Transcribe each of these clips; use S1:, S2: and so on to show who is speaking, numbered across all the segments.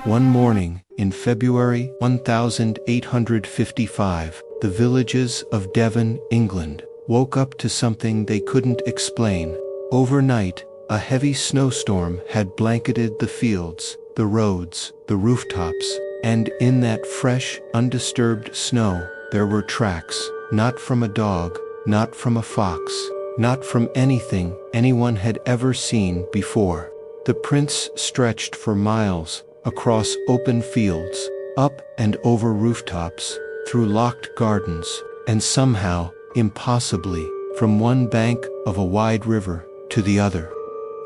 S1: One morning, in February 1855, the villages of Devon, England, woke up to something they couldn't explain. Overnight, a heavy snowstorm had blanketed the fields, the roads, the rooftops, and in that fresh, undisturbed snow, there were tracks, not from a dog, not from a fox, not from anything anyone had ever seen before. The prints stretched for miles, across open fields, up and over rooftops, through locked gardens, and somehow, impossibly, from one bank of a wide river to the other.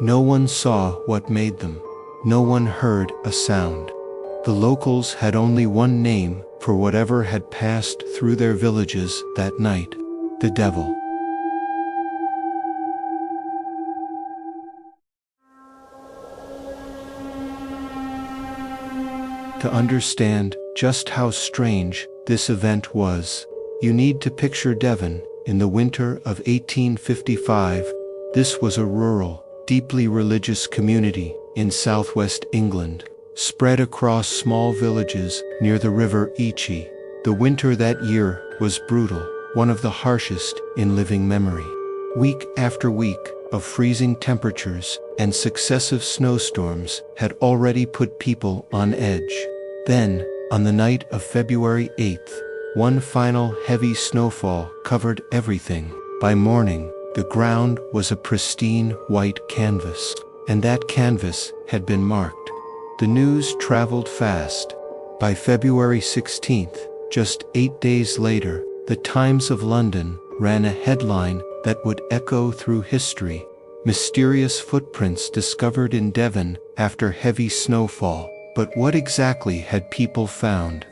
S1: No one saw what made them. No one heard a sound. The locals had only one name for whatever had passed through their villages that night: the devil. To understand just how strange this event was, you need to picture Devon in the winter of 1855. This was a rural, deeply religious community in southwest England, spread across small villages near the River Eche. The winter that year was brutal, one of the harshest in living memory. Week after week of freezing temperatures and successive snowstorms had already put people on edge. Then, on the night of February 8th, one final heavy snowfall covered everything. By morning, the ground was a pristine white canvas, and that canvas had been marked. The news traveled fast. By February 16th, just 8 days later, the Times of London ran a headline that would echo through history: "Mysterious footprints discovered in Devon after heavy snowfall." But what exactly had people found?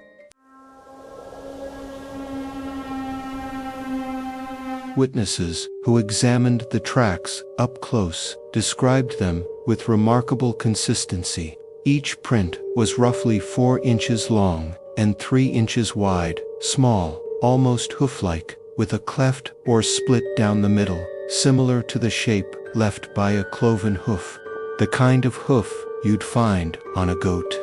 S1: Witnesses who examined the tracks up close described them with remarkable consistency. Each print was roughly 4 inches long and 3 inches wide, small, almost hoof-like, with a cleft or split down the middle, similar to the shape left by a cloven hoof, the kind of hoof you'd find on a goat.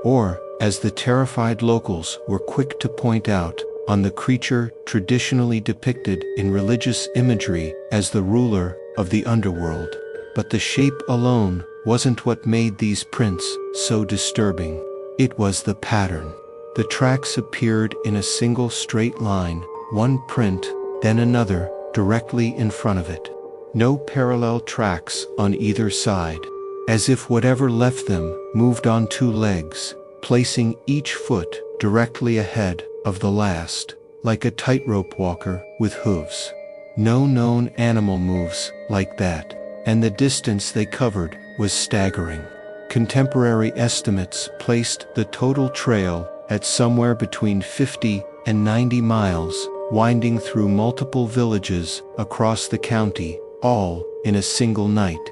S1: Or, as the terrified locals were quick to point out, on the creature traditionally depicted in religious imagery as the ruler of the underworld. But the shape alone wasn't what made these prints so disturbing. It was the pattern. The tracks appeared in a single straight line, one print, then another, directly in front of it. No parallel tracks on either side, as if whatever left them moved on 2 legs, placing each foot directly ahead of the last, like a tightrope walker with hooves. No known animal moves like that, and the distance they covered was staggering. Contemporary estimates placed the total trail at somewhere between 50 and 90 miles, winding through multiple villages across the county, all in a single night.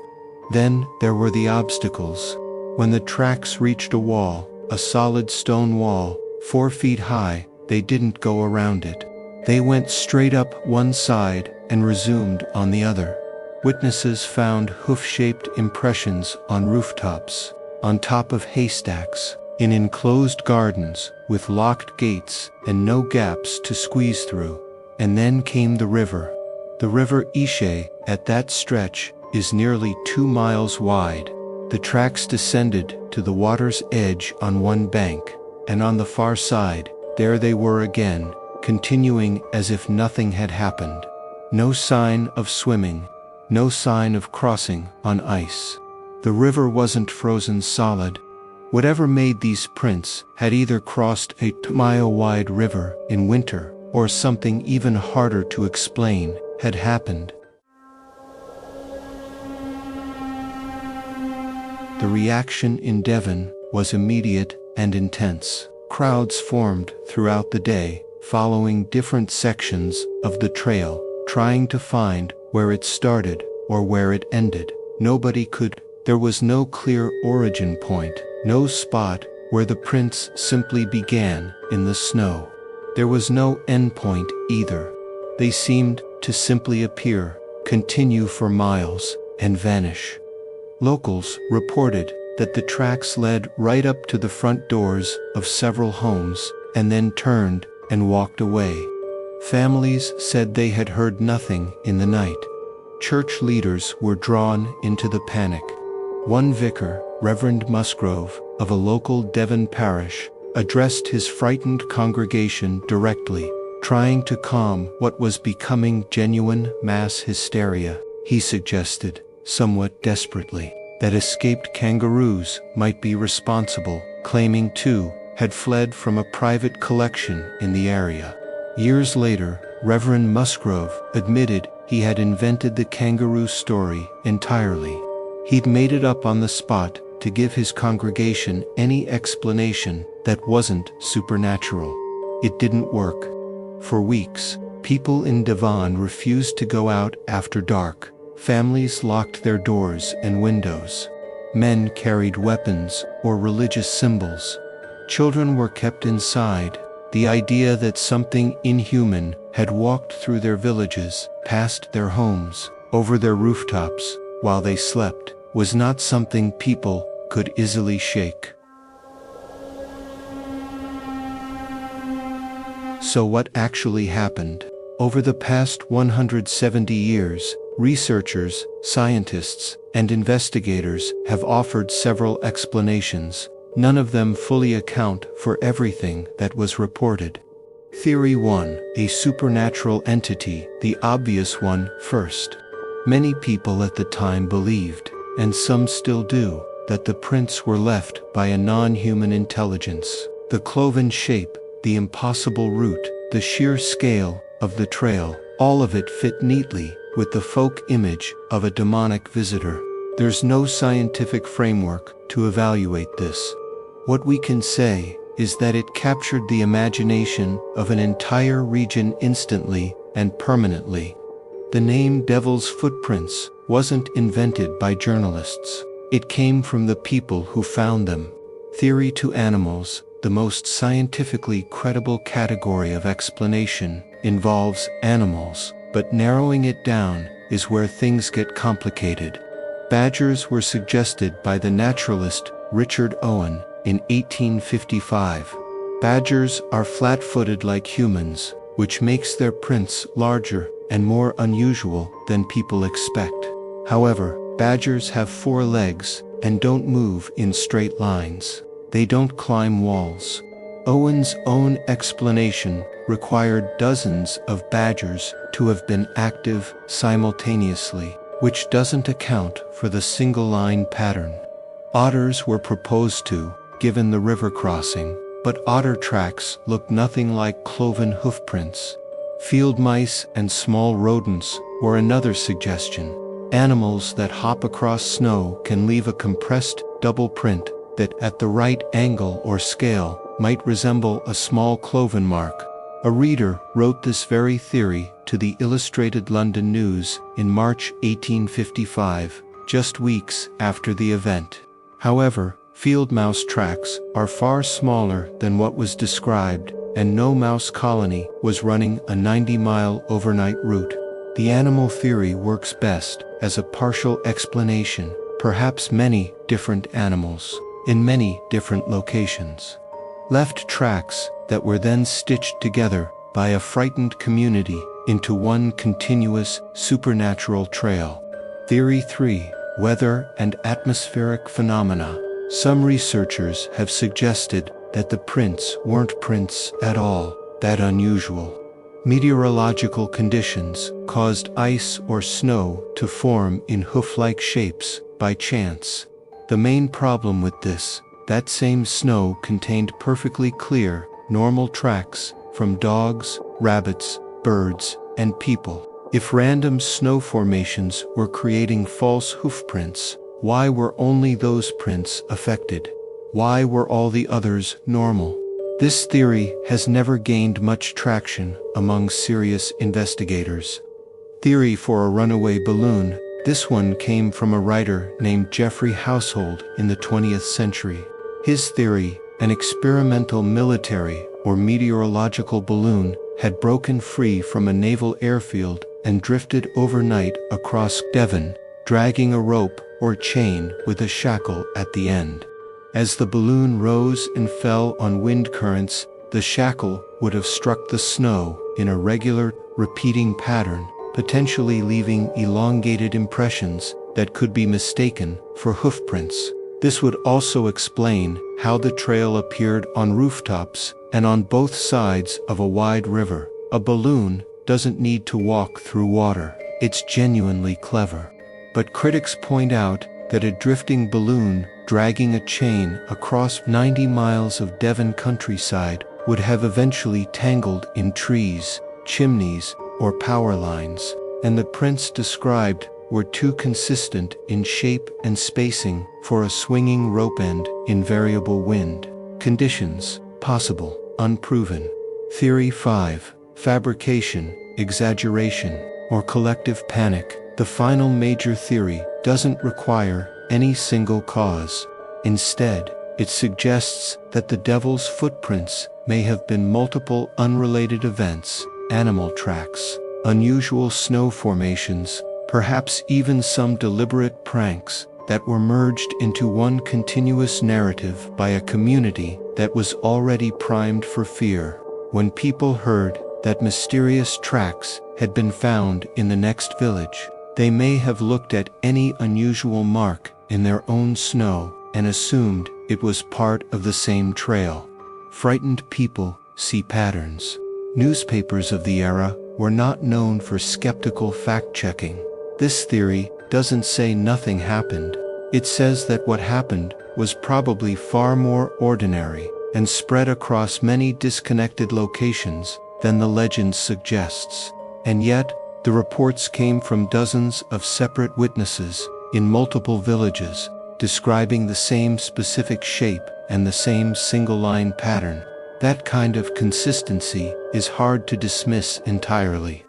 S1: Then there were the obstacles. When the tracks reached a wall, a solid stone wall, 4 feet high, they didn't go around it. They went straight up one side and resumed on the other. Witnesses found hoof-shaped impressions on rooftops, on top of haystacks, in enclosed gardens with locked gates and no gaps to squeeze through. And then came the river. The River Eche, at that stretch, is nearly 2 miles wide. The tracks descended to the water's edge on one bank, and on the far side, there they were again, continuing as if nothing had happened. No sign of swimming, no sign of crossing on ice. The river wasn't frozen solid. Whatever made these prints had either crossed a 2-mile-wide river in winter, or something even harder to explain had happened. The reaction in Devon was immediate and intense. Crowds formed throughout the day, following different sections of the trail, trying to find where it started or where it ended. Nobody could. There was no clear origin point, no spot where the prints simply began in the snow. There was no end point either. They seemed to simply appear, continue for miles, and vanish. Locals reported that the tracks led right up to the front doors of several homes, and then turned and walked away. Families said they had heard nothing in the night. Church leaders were drawn into the panic. One vicar, Reverend Musgrove, of a local Devon parish, addressed his frightened congregation directly, trying to calm what was becoming genuine mass hysteria. He suggested, somewhat desperately, that escaped kangaroos might be responsible, claiming two had fled from a private collection in the area. Years later, Reverend Musgrove admitted he had invented the kangaroo story entirely. He'd made it up on the spot to give his congregation any explanation that wasn't supernatural. It didn't work. For weeks, people in Devon refused to go out after dark. Families locked their doors and windows. Men carried weapons or religious symbols. Children were kept inside. The idea that something inhuman had walked through their villages, past their homes, over their rooftops, while they slept, was not something people could easily shake. So what actually happened? Over the past 170 years, researchers, scientists, and investigators have offered several explanations. None of them fully account for everything that was reported. Theory 1, a supernatural entity, the obvious one first. Many people at the time believed, and some still do, that the prints were left by a non-human intelligence. The cloven shape, the impossible route, the sheer scale of the trail, all of it fit neatly with the folk image of a demonic visitor. There's no scientific framework to evaluate this. What we can say is that it captured the imagination of an entire region instantly and permanently. The name Devil's Footprints wasn't invented by journalists. It came from the people who found them. Theory 2, animals, the most scientifically credible category of explanation, involves animals, but narrowing it down is where things get complicated. Badgers were suggested by the naturalist Richard Owen in 1855. Badgers are flat-footed like humans, which makes their prints larger and more unusual than people expect. However, badgers have 4 legs and don't move in straight lines. They don't climb walls. Owen's own explanation required dozens of badgers to have been active simultaneously, which doesn't account for the single-line pattern. Otters were proposed to, given the river crossing, but otter tracks look nothing like cloven hoofprints. Field mice and small rodents were another suggestion. Animals that hop across snow can leave a compressed double print that, at the right angle or scale, might resemble a small cloven mark. A reader wrote this very theory to the Illustrated London News in March 1855, just weeks after the event. However, field mouse tracks are far smaller than what was described, and no mouse colony was running a 90-mile overnight route. The animal theory works best as a partial explanation, perhaps many different animals, in many different locations, left tracks that were then stitched together by a frightened community into one continuous supernatural trail. Theory 3, weather and atmospheric phenomena. Some researchers have suggested that the prints weren't prints at all, that unusual. Meteorological conditions caused ice or snow to form in hoof-like shapes by chance. The main problem with this, that same snow contained perfectly clear, normal tracks from dogs, rabbits, birds, and people. If random snow formations were creating false hoofprints, why were only those prints affected? Why were all the others normal? This theory has never gained much traction among serious investigators. Theory for a runaway balloon. This one came from a writer named Geoffrey Household in the 20th century. His theory, an experimental military or meteorological balloon, had broken free from a naval airfield and drifted overnight across Devon, dragging a rope or chain with a shackle at the end. As the balloon rose and fell on wind currents, the shackle would have struck the snow in a regular, repeating pattern, potentially leaving elongated impressions that could be mistaken for hoofprints. This would also explain how the trail appeared on rooftops and on both sides of a wide river. A balloon doesn't need to walk through water. It's genuinely clever. But critics point out that a drifting balloon dragging a chain across 90 miles of Devon countryside would have eventually tangled in trees, chimneys, or power lines, and the prints described were too consistent in shape and spacing for a swinging rope end in variable wind conditions. Possible, unproven. Theory 5. Fabrication, exaggeration, or collective panic. The final major theory doesn't require any single cause. Instead, it suggests that the devil's footprints may have been multiple unrelated events, animal tracks, unusual snow formations, perhaps even some deliberate pranks that were merged into one continuous narrative by a community that was already primed for fear. When people heard that mysterious tracks had been found in the next village, they may have looked at any unusual mark in their own snow and assumed it was part of the same trail. Frightened people see patterns. Newspapers of the era were not known for skeptical fact-checking. This theory doesn't say nothing happened. It says that what happened was probably far more ordinary and spread across many disconnected locations than the legend suggests. And yet, the reports came from dozens of separate witnesses in multiple villages, describing the same specific shape and the same single-line pattern. That kind of consistency is hard to dismiss entirely.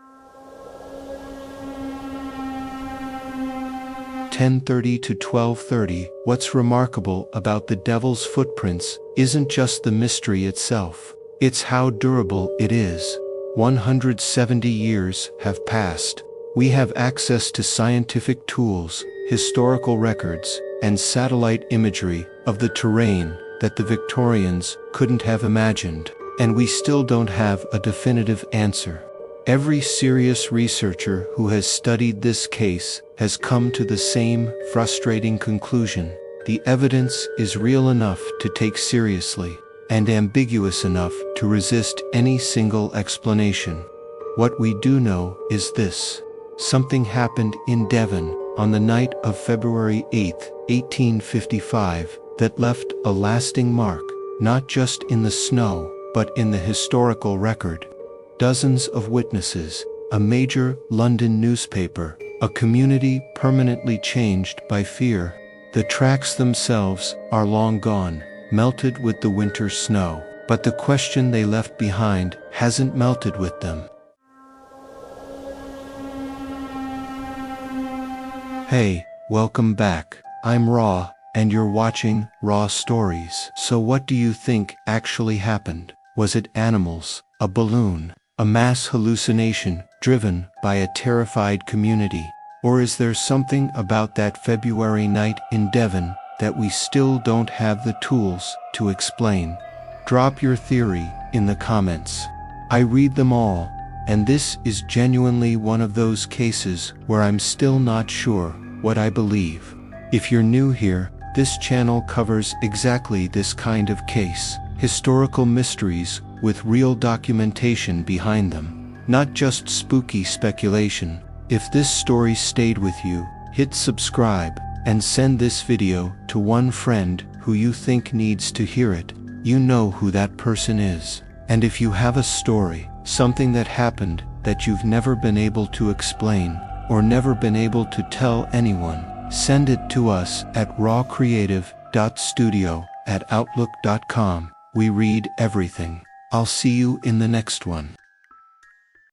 S1: 10:30 to 12:30. What's remarkable about the devil's footprints isn't just the mystery itself, it's how durable it is. 170 years have passed. We have access to scientific tools, historical records, and satellite imagery of the terrain that the Victorians couldn't have imagined, and we still don't have a definitive answer. Every serious researcher who has studied this case has come to the same frustrating conclusion. The evidence is real enough to take seriously, and ambiguous enough to resist any single explanation. What we do know is this: something happened in Devon on the night of February 8, 1855, that left a lasting mark, not just in the snow, but in the historical record. Dozens of witnesses, a major London newspaper, a community permanently changed by fear. The tracks themselves are long gone, melted with the winter snow, but the question they left behind hasn't melted with them. Hey, welcome back. I'm Raw, and you're watching Raw Stories. So what do you think actually happened? Was it animals, a balloon, a mass hallucination driven by a terrified community? Or is there something about that February night in Devon that we still don't have the tools to explain? Drop your theory in the comments. I read them all, and this is genuinely one of those cases where I'm still not sure what I believe. If you're new here, this channel covers exactly this kind of case, historical mysteries with real documentation behind them, not just spooky speculation. If this story stayed with you, hit subscribe and send this video to one friend who you think needs to hear it. You know who that person is. And if you have a story, something that happened that you've never been able to explain or never been able to tell anyone, send it to us at rawcreative.studio@outlook.com. We read everything. I'll see you in the next one.